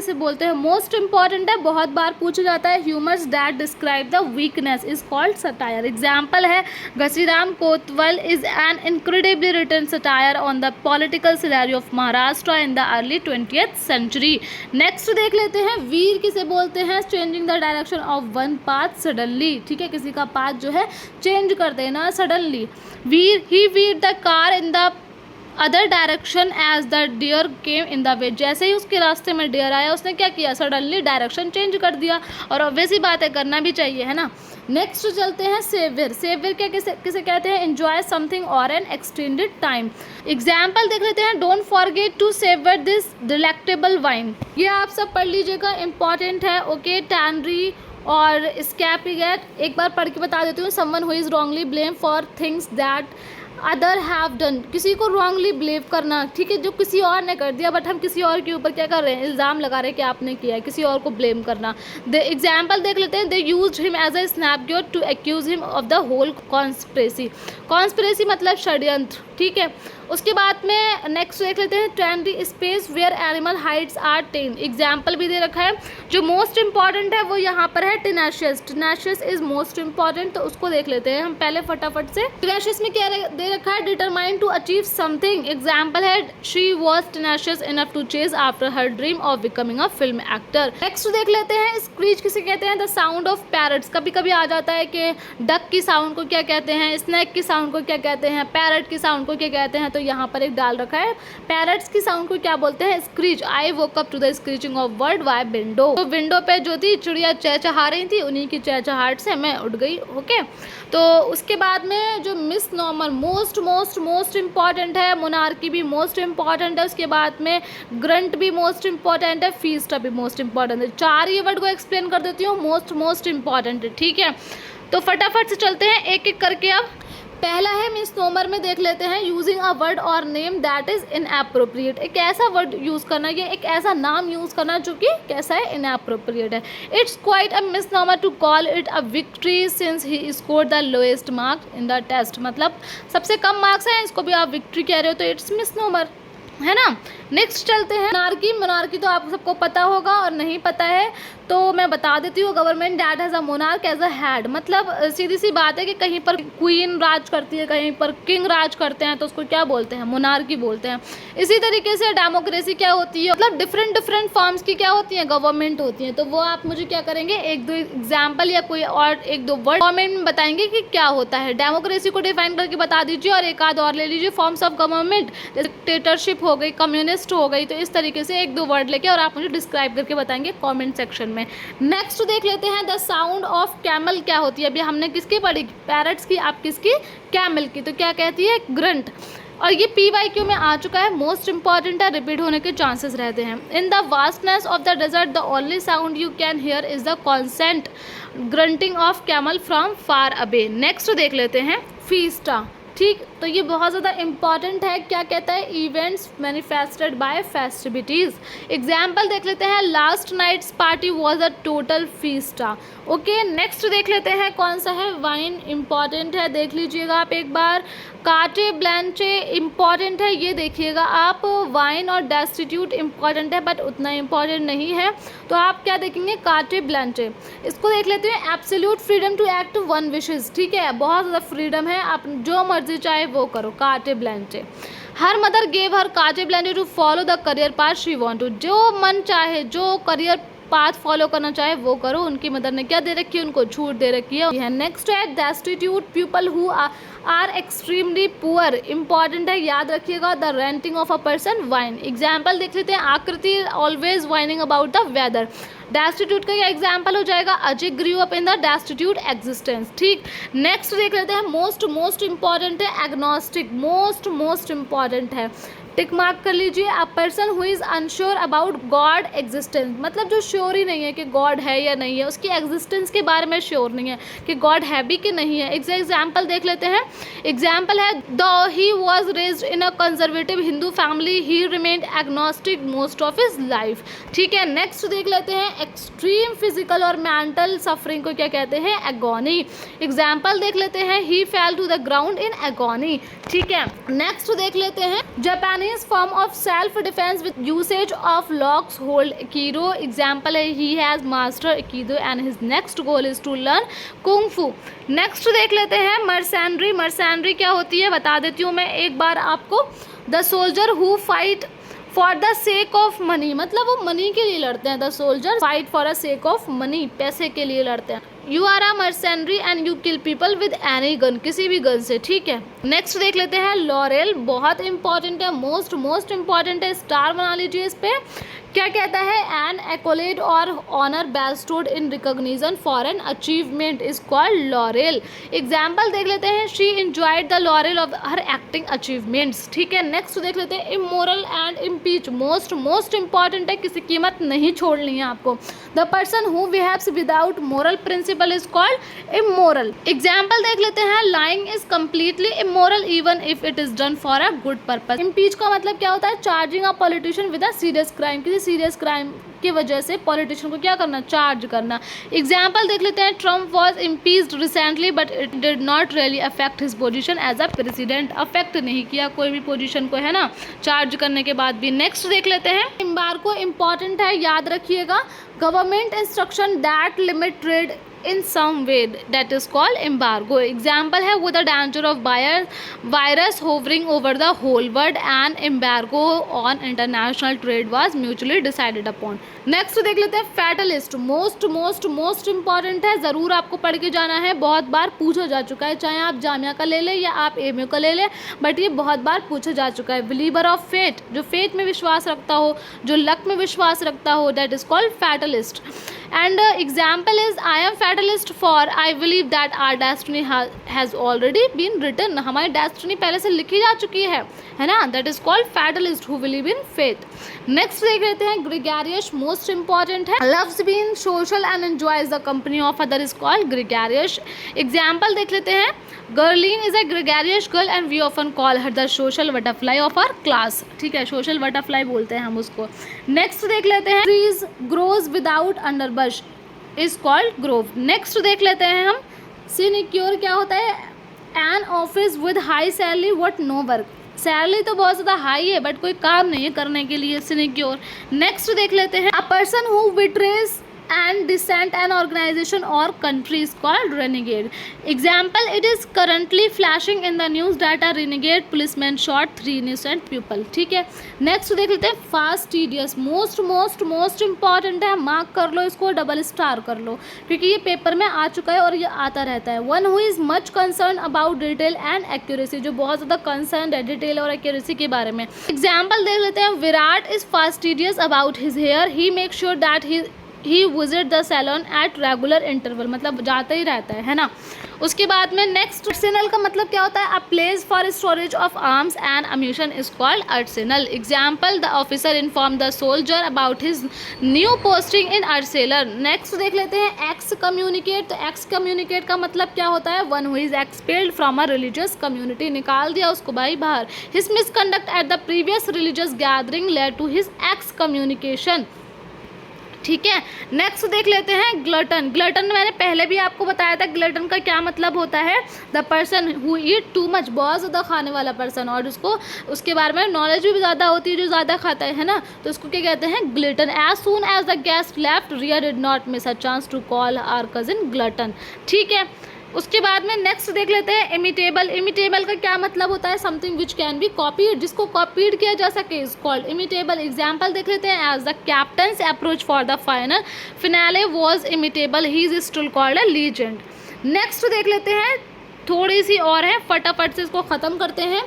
किसे बोलते हैं? मोस्ट इंपॉर्टेंट है, बहुत बार पूछा जाता है। Humours that describe the weakness is called satire. Example है Ghashiram Kotwal is an incredibly written satire on the political scenario of Maharashtra in the early 20th century. Next देख लेते हैं, वीर किसे बोलते हैं? Changing the direction of one path suddenly, ठीक है, किसी का पाथ जो है चेंज कर देना सडनली। वीर ही veer the car in the other direction as the deer came in the way. जैसे ही उसके रास्ते में डियर आया उसने क्या किया? सडनली डायरेक्शन चेंज कर दिया। और ऑब्वियस ही बात है, करना भी चाहिए, है ना। नेक्स्ट चलते हैं सेवियर। सेवियर क्या किसे कहते हैं? Enjoy something over an extended time. Example देख लेते हैं, don't forget to savour this delectable wine. ये आप सब पढ़ लीजिएगा, इंपॉर्टेंट है। ओके, टैनरी और स्कैपिगेट एक बार पढ़ के बता देती हूँ। Someone who is wrongly blame for things that other have done. किसी को रॉन्गली ब्लेम करना, ठीक है, जो किसी और ने कर दिया बट हम किसी और के ऊपर क्या कर रहे हैं? इल्ज़ाम लगा रहे हैं कि आपने किया है, किसी और को ब्लेम करना। द एग्जाम्पल देख लेते हैं, they used him as a snapshot to accuse him of the whole conspiracy. Conspiracy मतलब षड्यंत्र, ठीक है। उसके बाद में नेक्स्ट देख लेते हैं, trendy space where animal hides are tanned. Example भी दे रखा है। जो मोस्ट इंपॉर्टेंट है वो यहाँ पर है टेनाशियस। टेनाशियस इज मोस्ट इंपॉर्टेंट, तो उसको देख लेते हैं हम पहले फटाफट से। टेनाशियस में क्या दे रखा है? Determined to achieve something. Example है, she was tenacious enough to chase after her dream of becoming a film actor. Next देख लेते हैं, स्क्रीच किसे कहते हैं? The sound of parrots. कभी कभी आ जाता है कि डक की साउंड को क्या कहते हैं, स्नैक की साउंड को क्या कहते हैं, पैरट की साउंड को क्या कहते हैं, तो यहाँ पर एक डाल रखा है। पैरट्स की साउंड को क्या बोलते हैं? Screech. I woke up to the screeching of bird by window. तो विंडो पे जो थी चिड़िया चहचहा रही थी, उन्हीं की चहचहाहट से मैं उठ गई। ओके, तो उसके बाद में जो miss normal most most most important है, मोनार्की भी मोस्ट इंपॉर्टेंट है, उसके बाद में ग्रंट भी मोस्ट इंपॉर्टेंट है, फीस्ट भी मोस्ट इंपॉर्टेंट है। चार ये वर्ड को एक्सप्लेन कर देती हूँ, मोस्ट मोस्ट इंपॉर्टेंट है, ठीक है। तो फटाफट से चलते हैं एक एक करके। अब पहला है मिसनोमर में देख लेते हैं, यूजिंग अ वर्ड और नेम दैट इज इनएप्रोप्रिएट। एक ऐसा वर्ड यूज़ करना, ये एक ऐसा नाम यूज़ करना जो कि कैसा है? इनएप्रोप्रिएट है। It's quite a misnomer to call it a victory since he scored the lowest marks in the test. मतलब सबसे कम मार्क्स हैं, इसको भी आप विक्ट्री कह रहे हो, तो इट्स मिसनोमर, है ना। नेक्स्ट चलते हैं मोनार्की। मोनार्की तो आप सबको पता होगा, और नहीं पता है तो मैं बता देती हूँ। Government that has a monarch as a head. मतलब सीधी सी बात है कि कहीं पर क्वीन राज करती है, कहीं पर किंग राज करते हैं, तो उसको क्या बोलते हैं? मोनार्की बोलते हैं। इसी तरीके से डेमोक्रेसी क्या होती है? मतलब डिफरेंट डिफरेंट फॉर्म्स की क्या होती हैं? गवर्नमेंट होती हैं। तो वो आप मुझे क्या करेंगे? एक दो एग्जाम्पल या कोई और एक दो वर्ड कॉमेंट में बताएंगे कि क्या होता है। डेमोक्रेसी को डिफाइन करके बता दीजिए, और एक आध और ले लीजिए, फॉर्म्स ऑफ गवर्नमेंट, डिक्टेटरशिप हो गई, कम्युनिस्ट हो गई। तो इस तरीके से एक दो वर्ड लेके और आप मुझे डिस्क्राइब करके बताएंगे कमेंट सेक्शन में। नेक्स्ट देख लेते हैं, द साउंड ऑफ कैमल क्या होती है? अभी हमने किसकी पढ़ी? पैरट्स की। आप किसकी? कैमल की। तो क्या कहती है? ग्रंट। और ये PYQ में आ चुका है, मोस्ट इंपॉर्टेंट है, रिपीट होने के चांसेस रहते हैं। In the vastness of the desert the only sound you can hear is the constant grunting of camel from far away. Next देख लेते हैं, फीस्टा, ठीक। तो ये बहुत ज़्यादा इंपॉर्टेंट है। क्या कहता है? Events manifested by festivities. Example देख लेते हैं, last night's party was a total fiesta. Okay, next देख लेते हैं, कौन सा है? वाइन इंपॉर्टेंट है, देख लीजिएगा आप एक बार। काटे ब्लैंचे इंपॉर्टेंट है, ये देखिएगा आप। वाइन और डेस्टिट्यूट इंपॉर्टेंट है बट उतना इंपॉर्टेंट नहीं है, तो आप क्या देखेंगे? काटे ब्लैंचे। इसको देख लेते हैं, absolute freedom to act one wishes, ठीक है, बहुत ज़्यादा फ्रीडम है, आप जो मर्जी चाहे वो करो। काटे ब्लैंचे। Her mother gave her carte blanche to follow the career path she want to. जो मन चाहे, जो करियर पाथ फॉलो करना चाहे वो करो। उनकी मदर ने क्या दे रखी है? उनको छूट दे रखी है। नेक्स्ट है, destitute people who are extremely poor. Important है, याद रखिएगा। The ranting of a person whine. Example देख लेते हैं, Aakriti always whining about the weather. Destitute का क्या एग्जाम्पल हो जाएगा? Ajay grew up in the destitute existence, ठीक। नेक्स्ट देख लेते हैं, मोस्ट मोस्ट इंपॉर्टेंट है, एग्नोस्टिक। मोस्ट मोस्ट इंपॉर्टेंट है, टिक मार्क कर लीजिए। A person who is unsure about God existence. मतलब जो श्योर ही नहीं है कि गॉड है या नहीं है, उसकी एग्जिस्टेंस के बारे में श्योर नहीं है कि गॉड है भी कि नहीं है। एग्जाम्पल देख लेते हैं, एग्जाम्पल है though he was raised in a conservative Hindu family he remained agnostic most of his life. ठीक है, नेक्स्ट देख लेते हैं एक्सट्रीम फिजिकल और मेंटल सफरिंग को क्या कहते हैं, एगोनी। एग्जाम्पल देख लेते हैं he fell to the ground in agony. ठीक है, नेक्स्ट देख लेते हैं Japanese form of self defence with usage of locks hold aikido. Example है he has master aikido and his next goal is to learn kung fu. Next देख लेते हैं मर्सेंड्री। मर्सेंड्री क्या होती है बता देती हूँ मैं एक बार आपको। The soldier who fight for the sake of money, मतलब वो मनी के लिए लड़ते हैं। The soldier fight for a sake of money, पैसे के लिए लड़ते हैं। You are a mercenary and you kill people with any gun, किसी भी गन से। ठीक है, नेक्स्ट देख लेते हैं लॉरेल, बहुत इंपॉर्टेंट है, मोस्ट इंपॉर्टेंट है, स्टार बना लीजिए इस पे। क्या कहता है, an accolade or honour bestowed in recognition for an achievement is called laurel. Example देख लेते हैं she enjoyed the laurel of her acting achievements. ठीक है, नेक्स्ट देख लेते हैं immoral and impeach, most important है, किसी कीमत नहीं छोड़नी है आपको। The person who behaves without moral principle is called immoral. Example देख लेते हैं lying is completely immoral even if it is done for a good purpose. Impeach का मतलब क्या होता है, charging a politician with a serious crime, किसी serious crime की वजह से पॉलिटिशियन को क्या करना, चार्ज करना। एग्जाम्पल देख लेते हैं Trump was impeached recently but it did not really affect his position as a president, affect नहीं किया कोई भी पोजीशन को, है ना, चार्ज करने के बाद भी। नेक्स्ट देख लेते हैं एम्बार्गो, इंपॉर्टेंट है, याद रखिएगा, government instruction that limit trade in some way that is called embargo. Example है with the danger of virus hovering over the whole world and embargo on international trade was mutually decided upon. Next देख लेते हैं fatalist, most important है, ज़रूर आपको पढ़ के जाना है, बहुत बार पूछा जा चुका है, चाहे आप जामिया का ले लें या आप एमयू का ले लें, बट ये बहुत बार पूछा जा चुका है। बिलीवर ऑफ फेट, जो फेट में विश्वास रखता हो, जो लक में विश्वास रखता हो, that is called fatalist. And example is I am fatalist for I believe that our destiny has already been written, हमारी डेस्टिनी पहले से लिखी जा चुकी है ना, that is called fatalist who believe in faith. Next देख लेते हैं ग्रेगरियस, मोस्ट इंपॉर्टेंट है, loves being social and enjoys the company of other is called gregarious. Example देख लेते हैं गर्लिन is a gregarious girl and we often call her the social butterfly of our class. ठीक है, social butterfly बोलते हैं हम उसको। नेक्स्ट देख लेते हैं trees grows without underbrush is called grove. Next देख लेते हैं हम सिनिक्योर क्या होता है, an office with high salary what no work, salary तो बहुत ज़्यादा हाई है बट कोई काम नहीं है करने के लिए, सिनिक्योर। नेक्स्ट देख लेते हैं अ person who betrays and dissent an organization or country is called renegade. Example, it is currently flashing in the news that a renegade policeman shot 3 innocent people. ठीक है, नेक्स्ट देख लेते हैं fastidious, मोस्ट इंपॉर्टेंट है, mark कर लो इसको, double star कर लो क्योंकि ये पेपर में आ चुका है और ये आता रहता है। One who is much concern about detail and accuracy, जो बहुत ज़्यादा कंसर्न है डिटेल और एक्यूरेसी के बारे में। एग्जाम्पल देख लेते हैं Virat is fastidious about his hair, he make sure that he visit the salon at regular interval, मतलब जाता ही रहता है ना। उसके बाद में नेक्स्ट आर्सेनल का मतलब क्या होता है, a place for storage of arms and ammunition is called arsenal. Example the officer inform the soldier about his new posting in arsenal. Next देख लेते हैं एक्स कम्युनिकेट, तो एक्स कम्युनिकेट का मतलब क्या होता है, one who is expelled from a religious community, निकाल दिया उसको भाई बाहर। His misconduct at the previous religious gathering led to his excommunication. ठीक है, नेक्स्ट देख लेते हैं ग्लटन। ग्लटन मैंने पहले भी आपको बताया था, ग्लटन का क्या मतलब होता है, the person who eat too much, बहुत ज़्यादा खाने वाला पर्सन, और उसको उसके बारे में नॉलेज भी ज़्यादा होती है, जो ज़्यादा खाता है ना, तो उसको क्या कहते हैं, glutton. As soon as the guest left Riya did not miss a chance to call our cousin glutton. ठीक है, उसके बाद में नेक्स्ट देख लेते हैं इमिटेबल। इमिटेबल का क्या मतलब होता है, something which can be copied, जिसको कॉपीड किया जा सके इज कॉल्ड इमिटेबल। एग्जाम्पल देख लेते हैं as the captain's approach for the final finale was imitable, he is still called a legend. Next देख लेते हैं, थोड़ी सी और है, फटाफट से इसको ख़त्म करते हैं।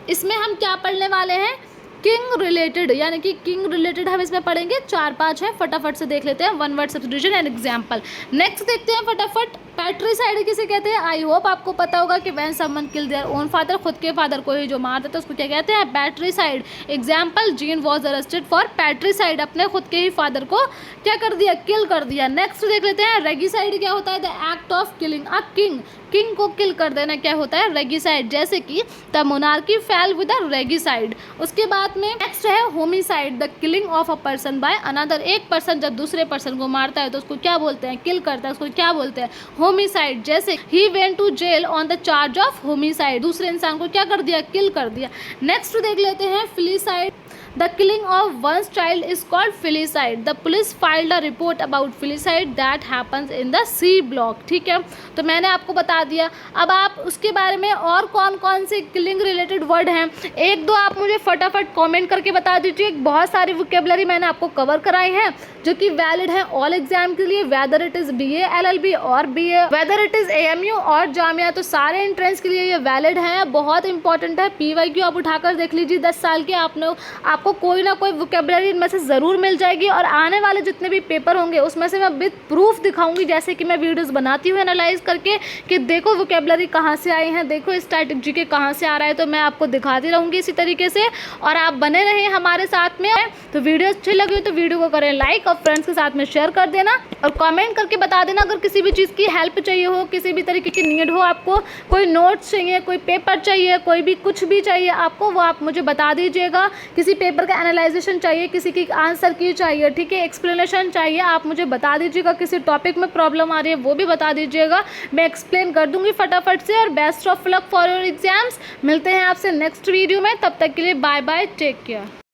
इसमें हम क्या पढ़ने वाले हैं, किंग रिलेटेड, यानी कि किंग रिलेटेड हम इसमें पढ़ेंगे, 4-5 है, फटाफट से देख लेते हैं, one word substitution and example. Next देखते हैं फटाफट पैट्रिसाइड किसे कहते हैं? आई होप आपको पता होगा कि when someone kill their own father, खुद के फादर को ही जो मार देता है उसको क्या कहते हैं? Patricide. Example, Jean was arrested for patricide, अपने खुद के ही फादर को क्या कर दिया? किल कर दिया। नेक्स्ट देख लेते हैं रेगिसाइड क्या होता है? The act of killing a king, king को किल कर देना क्या होता है? रेगिसाइड। जैसे कि the monarchy fell with a regicide. उसके बाद में नेक्स्ट है homicide, the killing of a person by another, एक पर्सन जब दूसरे पर्सन को मारता है तो उसको क्या बोलते हैं? किल करता है, उसको क्या बोलते हैं? होमिसाइड। जैसे ही went to jail on the charge of homicide, दूसरे इंसान को क्या कर दिया? किल कर दिया। नेक्स्ट देख लेते हैं filicide, the killing of one's child is called filicide, the police filed a report about filicide that happens in the C block. ठीक है, तो मैंने आपको बता दिया। अब आप उसके बारे में और कौन कौन से किलिंग रिलेटेड वर्ड हैं, एक दो आप मुझे फटाफट कमेंट करके बता दीजिए। बहुत सारी वोकेबलरी मैंने आपको कवर कराई है जो कि वैलिड है ऑल एग्जाम के लिए, whether it is BA LLB और BA, whether it is AMU और जामिया, तो सारे एंट्रेंस के लिए ये वैलिड है। बहुत इंपॉर्टेंट है। PYQ आप उठाकर देख लीजिए 10 साल के, आपको कोई ना कोई वोकेबलरी इनमें से ज़रूर मिल जाएगी। और आने वाले जितने भी पेपर होंगे उसमें से मैं विद प्रूफ दिखाऊंगी, जैसे कि मैं वीडियोस बनाती हूँ एनालाइज करके कि देखो वोकेबलरी कहाँ से आई हैं, देखो स्टैटिक जीके कहाँ से आ रहा है, तो मैं आपको दिखाती रहूँगी इसी तरीके से। और आप बने रहें हमारे साथ में। तो वीडियो अच्छी लगी हो तो वीडियो को करें लाइक और फ्रेंड्स के साथ में शेयर कर देना और कमेंट करके बता देना अगर किसी भी चीज़ की हेल्प चाहिए हो, किसी भी तरीके की नीड हो, आपको कोई नोट्स चाहिए, कोई पेपर चाहिए, कोई भी कुछ भी चाहिए आपको, वो आप मुझे बता दीजिएगा। किसी पेपर का एनालाइजेशन चाहिए, किसी की आंसर की चाहिए, ठीक है, एक्सप्लेनेशन चाहिए, आप मुझे बता दीजिएगा। किसी टॉपिक में प्रॉब्लम आ रही है वो भी बता दीजिएगा, मैं एक्सप्लेन कर दूंगी फटाफट से। और best of luck for your exams. मिलते हैं आपसे नेक्स्ट वीडियो में, तब तक के लिए बाय बाय, टेक केयर।